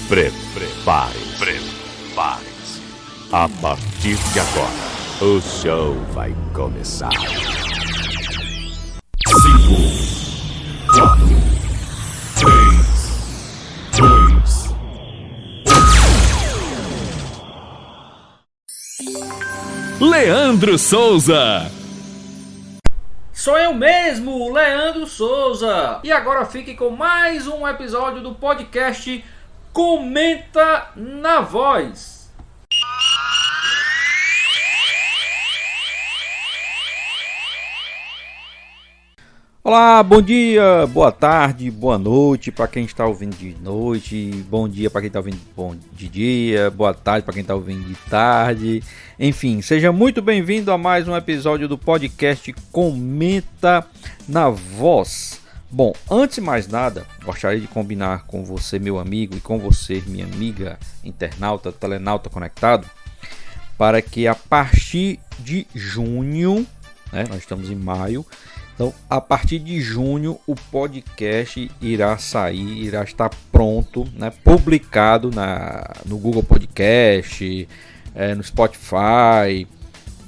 Prepare-se. A partir de agora, o show vai começar. 5, 4, 3, 2. Leandro Souza. Sou eu mesmo, Leandro Souza. E agora fique com mais um episódio do podcast Comenta na Voz. Olá, bom dia, boa tarde, boa noite para quem está ouvindo de noite, bom dia para quem está ouvindo de dia, boa tarde para quem está ouvindo de tarde. Enfim, seja muito bem-vindo a mais um episódio do podcast Comenta na Voz. Bom, antes de mais nada, gostaria de combinar com você, meu amigo, e com você, minha amiga internauta, telenauta conectado, para que a partir de junho, nós estamos em maio, então a partir de junho o podcast irá estar pronto, publicado no Google Podcast, no Spotify,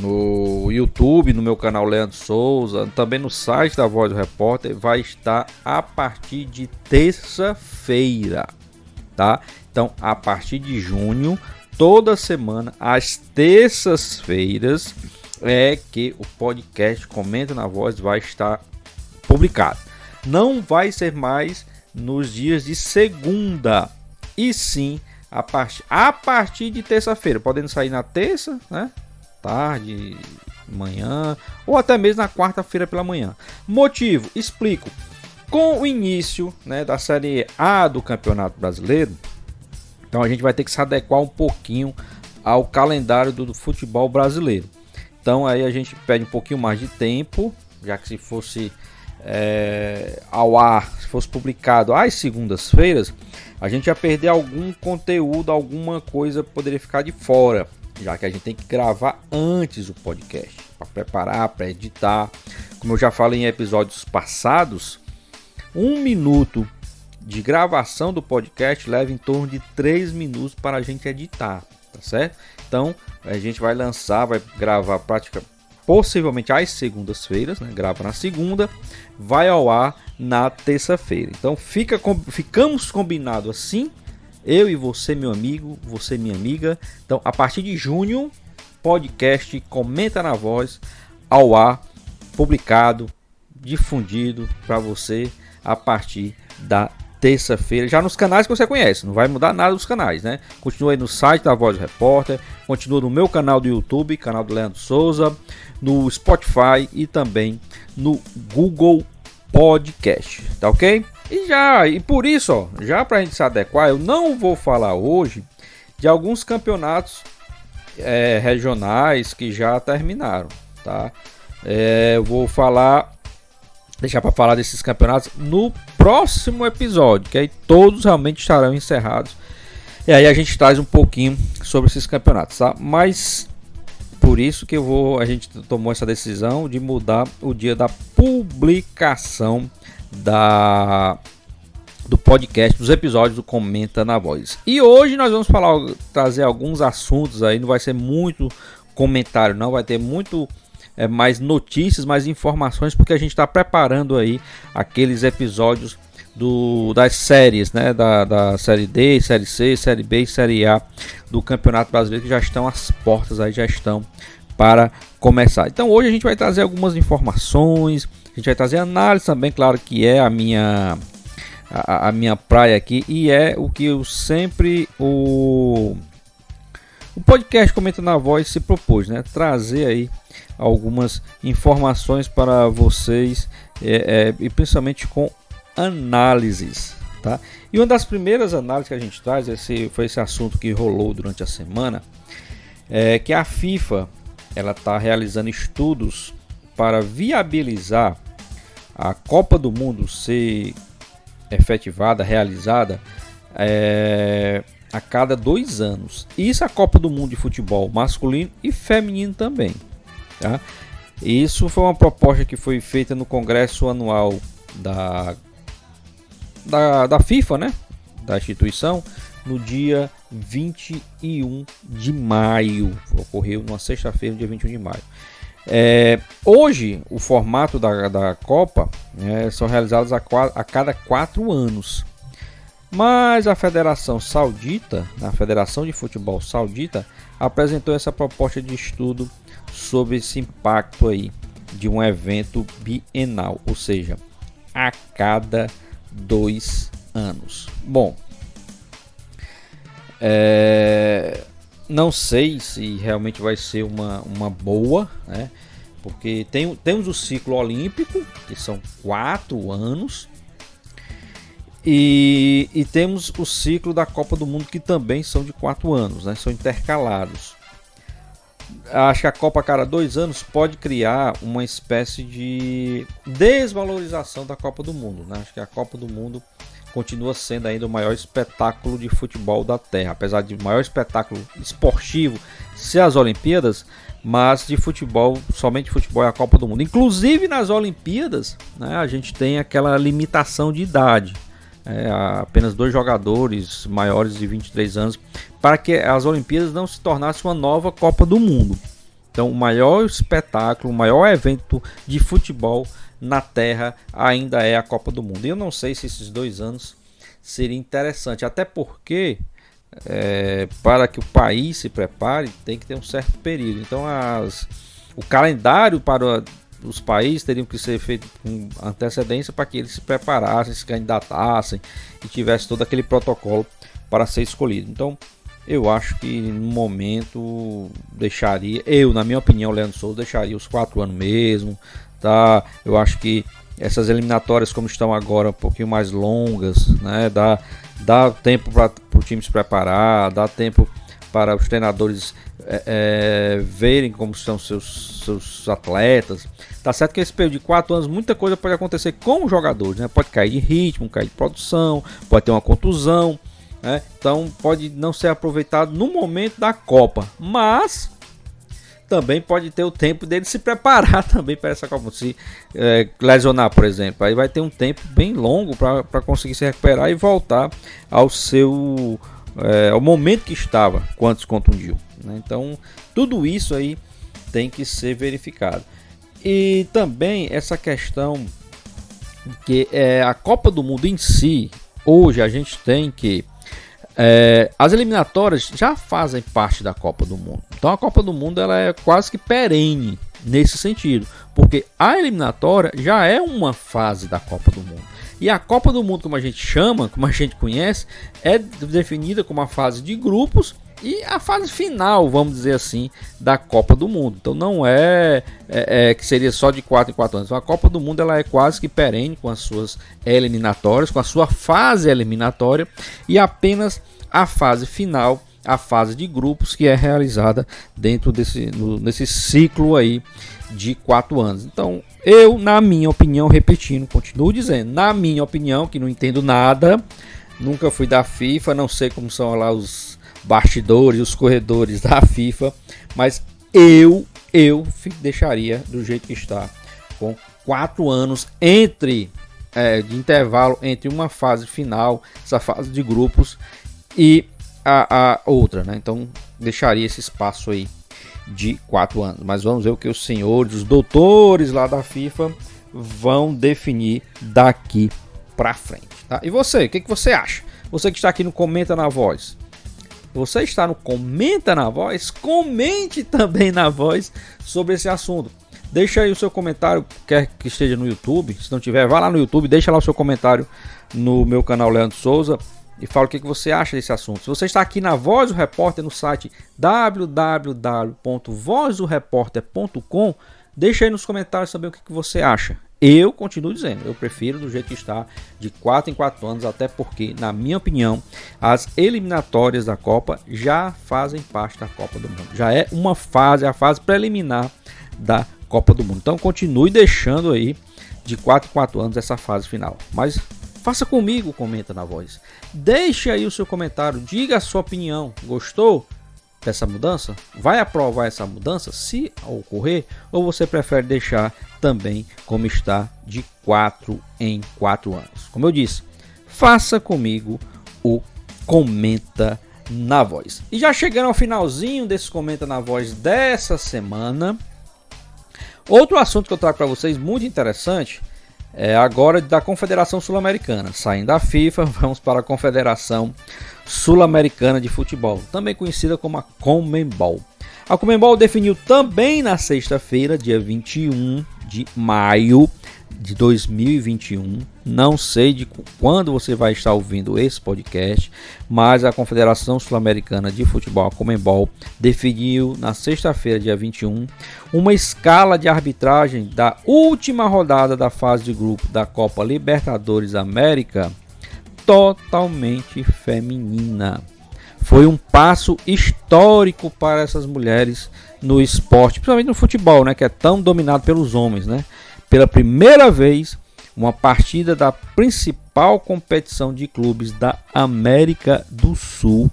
no YouTube, no meu canal Leandro Souza, também no site da Voz do Repórter. Vai estar a partir de terça-feira, tá? Então, a partir de junho, toda semana, às terças-feiras, é que o podcast Comenta na Voz vai estar publicado. Não vai ser mais nos dias de segunda, e sim a partir de terça-feira, podendo sair na terça, tarde, manhã, ou até mesmo na quarta-feira pela manhã. Motivo, explico. Com o início da Série A do Campeonato Brasileiro, então a gente vai ter que se adequar um pouquinho ao calendário do futebol brasileiro. Então aí a gente pede um pouquinho mais de tempo, já que se fosse ao ar, se fosse publicado às segundas-feiras, a gente ia perder algum conteúdo, alguma coisa poderia ficar de fora, já que a gente tem que gravar antes o podcast, para preparar, para editar. Como eu já falei em episódios passados, 1 minuto de gravação do podcast leva em torno de 3 minutos para a gente editar, tá certo? Então a gente vai gravar possivelmente às segundas-feiras, grava na segunda, vai ao ar na terça-feira. Então ficamos combinados assim, eu e você, meu amigo, você, minha amiga. Então a partir de junho, podcast Comenta na Voz ao ar, publicado, difundido para você a partir da terça-feira, já nos canais que você conhece, não vai mudar nada dos canais, Continua aí no site da Voz do Repórter, continua no meu canal do YouTube, canal do Leandro Souza, no Spotify e também no Google Podcast, tá ok? E por isso, já pra gente se adequar, eu não vou falar hoje de alguns campeonatos regionais que já terminaram, tá? Eu vou deixar para falar desses campeonatos no próximo episódio, que aí todos realmente estarão encerrados. E aí a gente traz um pouquinho sobre esses campeonatos, tá? Mas por isso que a gente tomou essa decisão de mudar o dia da publicação do podcast, dos episódios do Comenta na Voz. E hoje nós vamos trazer alguns assuntos aí, não vai ser muito comentário, não vai ter muito mais notícias, mais informações, porque a gente está preparando aí aqueles episódios das séries, da Série D, Série C, Série B e Série A do Campeonato Brasileiro, que já estão às portas, aí já estão para começar. Então hoje a gente vai trazer algumas informações, a gente vai trazer análise também, claro que é a minha praia aqui, e é o que eu sempre o podcast Comenta na Voz se propôs, trazer aí algumas informações para vocês, e principalmente com análises, tá? E uma das primeiras análises que a gente traz foi esse assunto que rolou durante a semana, que a FIFA ela está realizando estudos para viabilizar a Copa do Mundo ser efetivada, realizada a cada 2 anos. Isso a Copa do Mundo de futebol masculino e feminino também, tá? Isso foi uma proposta que foi feita no Congresso Anual da FIFA, da instituição, no dia 21 de maio. Ocorreu numa sexta-feira, dia 21 de maio. Hoje, o formato da Copa são realizados a cada 4 anos. Mas a Federação Saudita, a Federação de Futebol Saudita, apresentou essa proposta de estudo sobre esse impacto aí de um evento bienal, ou seja, a cada 2 anos. Bom, não sei se realmente vai ser uma boa, né? Porque temos o ciclo olímpico, que são 4 anos, e temos o ciclo da Copa do Mundo, que também são de 4 anos, né? São intercalados. Acho que a Copa a cada 2 anos pode criar uma espécie de desvalorização da Copa do Mundo, né? Acho que a Copa do Mundo continua sendo ainda o maior espetáculo de futebol da Terra, apesar de o maior espetáculo esportivo ser as Olimpíadas, mas de futebol, somente futebol é a Copa do Mundo. Inclusive nas Olimpíadas, né, a gente tem aquela limitação de idade, apenas 2 jogadores maiores de 23 anos, para que as Olimpíadas não se tornassem uma nova Copa do Mundo. Então o maior espetáculo, o maior evento de futebol na Terra ainda é a Copa do Mundo. E eu não sei se esses 2 anos seria interessante, até porque para que o país se prepare tem que ter um certo período. Então o calendário para os países teriam que ser feito com antecedência para que eles se preparassem, se candidatassem e tivesse todo aquele protocolo para ser escolhido. Então eu acho que no momento na minha opinião, Leandro Souza, deixaria os 4 anos mesmo, tá? Eu acho que essas eliminatórias, como estão agora, um pouquinho mais longas, né? Dá tempo para o time se preparar, dá tempo para os treinadores verem como estão seus atletas. Tá certo que esse período de 4 anos, muita coisa pode acontecer com os jogadores, né? Pode cair de ritmo, cair de produção, pode ter uma contusão, né? Então pode não ser aproveitado no momento da Copa, mas também pode ter o tempo dele se preparar também para essa Copa, se lesionar, por exemplo. Aí vai ter um tempo bem longo para conseguir se recuperar e voltar ao momento que estava quando se contundiu, né? Então tudo isso aí tem que ser verificado. E também essa questão que a Copa do Mundo em si, hoje a gente tem que as eliminatórias já fazem parte da Copa do Mundo. Então a Copa do Mundo ela é quase que perene nesse sentido, porque a eliminatória já é uma fase da Copa do Mundo. E a Copa do Mundo, como a gente chama, como a gente conhece, é definida como a fase de grupos e a fase final, vamos dizer assim, da Copa do Mundo. Então não que seria só de 4 em 4 anos. Então, a Copa do Mundo ela é quase que perene com as suas eliminatórias, com a sua fase eliminatória, e apenas a fase final, a fase de grupos, que é realizada dentro nesse ciclo aí de 4 anos. Então eu, na minha opinião, repetindo, continuo dizendo, na minha opinião, que não entendo nada, nunca fui da FIFA, não sei como são lá os bastidores, os corredores da FIFA, mas eu deixaria do jeito que está, com 4 anos de intervalo entre uma fase final, essa fase de grupos, e a outra, né? Então deixaria esse espaço aí de 4 anos, mas vamos ver o que os senhores, os doutores lá da FIFA vão definir daqui pra frente, tá? E você, o que você acha? Você que está aqui no Comenta na Voz, você está no Comenta na Voz? Comente também na Voz sobre esse assunto. Deixa aí o seu comentário, quer que esteja no YouTube. Se não tiver, vá lá no YouTube, deixa lá o seu comentário no meu canal Leandro Souza e fala o que você acha desse assunto. Se você está aqui na Voz do Repórter, no site www.vozdoreporter.com, deixa aí nos comentários saber o que você acha. Eu continuo dizendo, eu prefiro do jeito que está, de 4 em 4 anos, até porque, na minha opinião, as eliminatórias da Copa já fazem parte da Copa do Mundo. Já é uma fase, a fase preliminar da Copa do Mundo. Então continue deixando aí de 4 em 4 anos essa fase final. Mas faça comigo, Comenta na Voz. Deixe aí o seu comentário, diga a sua opinião. Gostou dessa mudança? Vai aprovar essa mudança se ocorrer? Ou você prefere deixar também como está, de 4 em 4 anos? Como eu disse, faça comigo o Comenta na Voz. E já chegando ao finalzinho desse Comenta na Voz dessa semana, outro assunto que eu trago para vocês muito interessante é agora da Confederação Sul-Americana. Saindo da FIFA, vamos para a Confederação Sul-Americana de Futebol, também conhecida como a Conmebol. A Conmebol definiu também na sexta-feira, dia 21 de maio de 2021, não sei de quando você vai estar ouvindo esse podcast, mas a Confederação Sul-Americana de Futebol, a Conmebol, definiu na sexta-feira, dia 21, uma escala de arbitragem da última rodada da fase de grupo da Copa Libertadores América totalmente feminina. Foi um passo histórico para essas mulheres no esporte, principalmente no futebol, né, que é tão dominado pelos homens, né? Pela primeira vez, uma partida da principal competição de clubes da América do Sul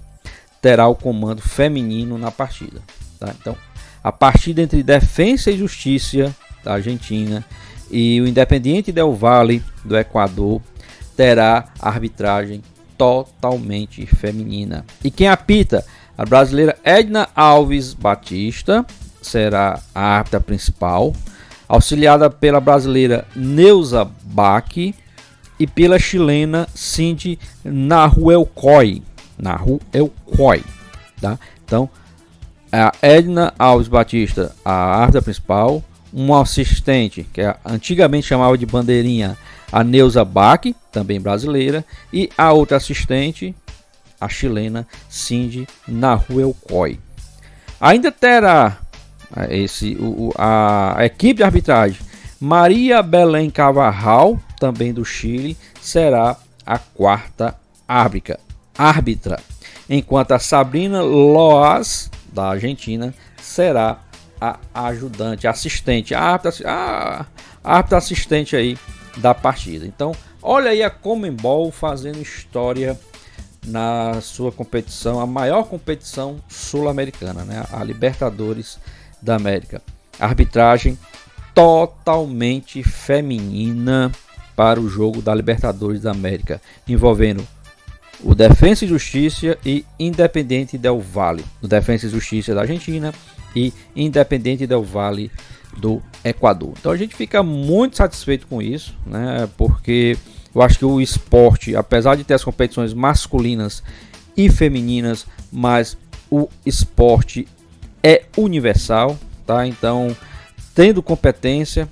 terá o comando feminino na partida. Tá? Então, a partida entre Defensa e Justiça da Argentina e o Independiente del Valle do Equador terá arbitragem totalmente feminina. E quem apita? A brasileira Edna Alves Batista será a árbitra principal, auxiliada pela brasileira Neuza Bach e pela chilena Cindy Nahuelcoy. Tá? Então, a Edna Alves Batista, a árbitra principal, um assistente, que antigamente chamava de bandeirinha, a Neuza Bach, também brasileira, e a outra assistente, a chilena Cindy Nahuelcoy. Ainda terá a equipe de arbitragem Maria Belém Carvajal, também do Chile, será a quarta árbitra, enquanto a Sabrina Loas, da Argentina, será a ajudante, assistente, a árbitra assistente aí da partida. Então, olha aí a Conmebol fazendo história na sua competição, a maior competição sul-americana, né? A Libertadores da América. Arbitragem totalmente feminina para o jogo da Libertadores da América, envolvendo o Defensa e Justiça e Independiente del Valle. O Defensa e Justiça da Argentina e Independiente del Valle do Equador. Então a gente fica muito satisfeito com isso, né? Porque eu acho que o esporte, apesar de ter as competições masculinas e femininas, mas o esporte é universal, tá? Então, tendo competência,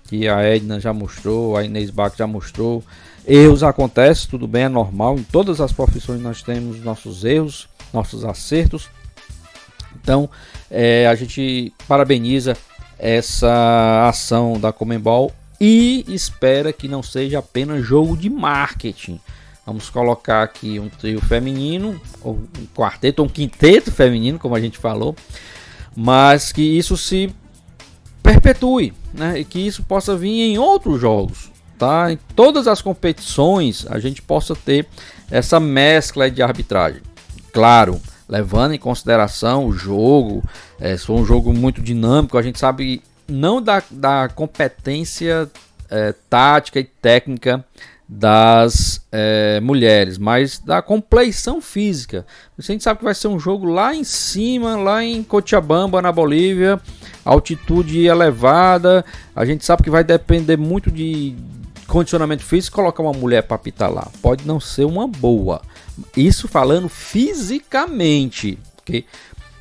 que a Edna já mostrou, a Inês Bach já mostrou, erros acontecem, tudo bem, é normal, em todas as profissões nós temos nossos erros, nossos acertos. Então, a gente parabeniza essa ação da Conmebol e espera que não seja apenas jogo de marketing. Vamos colocar aqui um trio feminino, ou um quarteto, ou um quinteto feminino, como a gente falou, mas que isso se perpetue, né? E que isso possa vir em outros jogos, tá? Em todas as competições a gente possa ter essa mescla de arbitragem. Claro, levando em consideração o jogo, se for um jogo muito dinâmico, a gente sabe não da competência tática e técnica das mulheres, mas da compleição física. A gente sabe que vai ser um jogo lá em cima, lá em Cochabamba, na Bolívia, altitude elevada. A gente sabe que vai depender muito de condicionamento físico. Colocar uma mulher para apitar lá pode não ser uma boa. Isso falando fisicamente, porque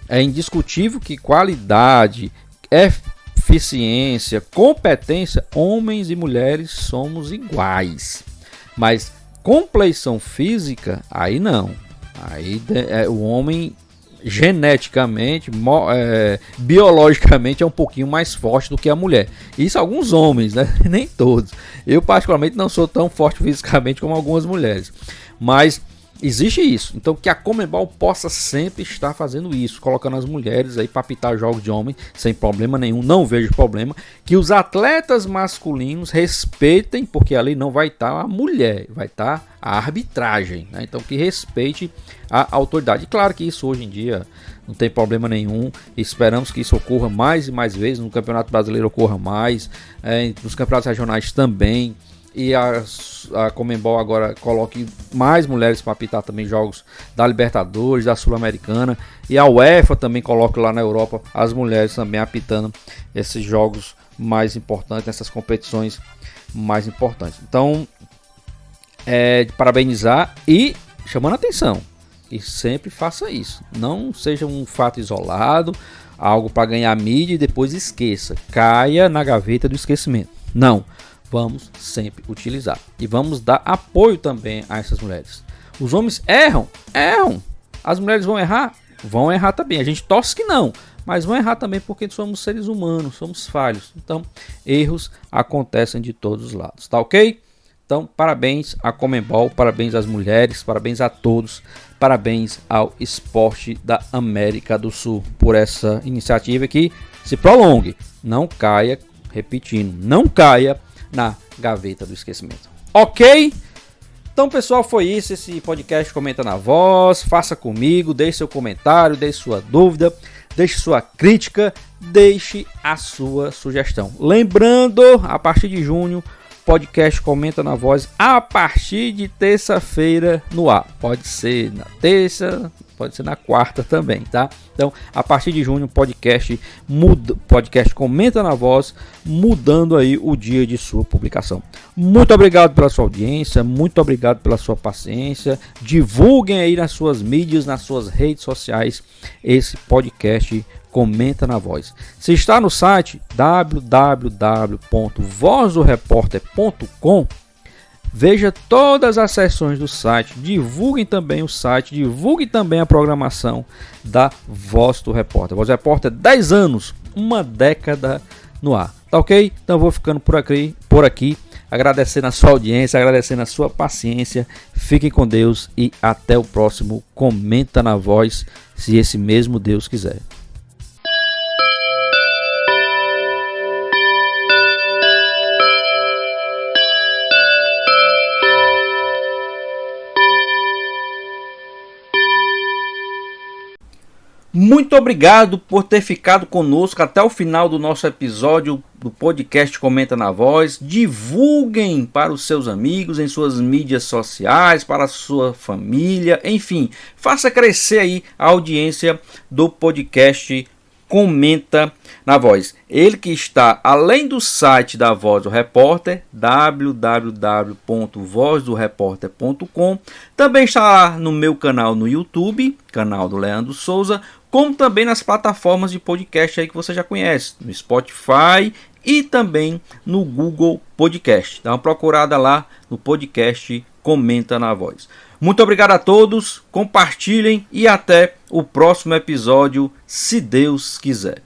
é indiscutível que qualidade, eficiência, competência, homens e mulheres somos iguais. Mas compleição física, aí não. Aí o homem geneticamente, biologicamente é um pouquinho mais forte do que a mulher. Isso alguns homens, né? Nem todos. Eu particularmente não sou tão forte fisicamente como algumas mulheres. Mas existe isso. Então que a Conmebol possa sempre estar fazendo isso, colocando as mulheres aí para apitar jogos de homem sem problema nenhum, não vejo problema. Que os atletas masculinos respeitem, porque ali não vai estar a mulher, vai estar a arbitragem, né? Então que respeite a autoridade. E claro que isso hoje em dia não tem problema nenhum. Esperamos que isso ocorra mais e mais vezes, no Campeonato Brasileiro ocorra mais, nos campeonatos regionais também. e a Conmebol agora coloque mais mulheres para apitar também jogos da Libertadores, da Sul-Americana, e a UEFA também coloque lá na Europa as mulheres também apitando esses jogos mais importantes, essas competições mais importantes. Então, de parabenizar e chamando a atenção, e sempre faça isso, não seja um fato isolado, algo para ganhar mídia e depois esqueça, caia na gaveta do esquecimento. Não, vamos sempre utilizar e vamos dar apoio também a essas mulheres. Os homens erram, as mulheres vão errar também, a gente torce que não, mas vão errar também porque somos seres humanos, somos falhos, então erros acontecem de todos os lados, tá ok? Então, parabéns à Conmebol, parabéns às mulheres, parabéns a todos, parabéns ao esporte da América do Sul por essa iniciativa que se prolongue, não caia, repetindo, não caia na gaveta do esquecimento. Ok? Então, pessoal, foi isso, esse podcast Comenta na Voz, faça comigo, deixe seu comentário, deixe sua dúvida, deixe sua crítica, deixe a sua sugestão. Lembrando, a partir de junho, podcast Comenta na Voz a partir de terça-feira no ar. Pode ser na terça, pode ser na quarta também, tá? Então, a partir de junho, podcast Comenta na Voz, mudando aí o dia de sua publicação. Muito obrigado pela sua audiência, muito obrigado pela sua paciência. Divulguem aí nas suas mídias, nas suas redes sociais, esse podcast Comenta na Voz. Se está no site www.vozdoreporter.com, veja todas as seções do site, divulguem também o site, divulguem também a programação da Voz do Repórter. Voz do Repórter, 10 anos, uma década no ar. Tá ok? Então eu vou ficando por aqui, agradecendo a sua audiência, agradecendo a sua paciência. Fiquem com Deus e até o próximo Comenta na Voz, se esse mesmo Deus quiser. Muito obrigado por ter ficado conosco até o final do nosso episódio do podcast Comenta na Voz. Divulguem para os seus amigos, em suas mídias sociais, para a sua família, enfim, faça crescer aí a audiência do podcast Comenta na Voz. Ele que está além do site da Voz do Repórter, www.vozdoreporter.com, também está lá no meu canal no YouTube, canal do Leandro Souza, como também nas plataformas de podcast aí que você já conhece, no Spotify e também no Google Podcast. Dá uma procurada lá no podcast Comenta na Voz. Muito obrigado a todos, compartilhem e até o próximo episódio, se Deus quiser.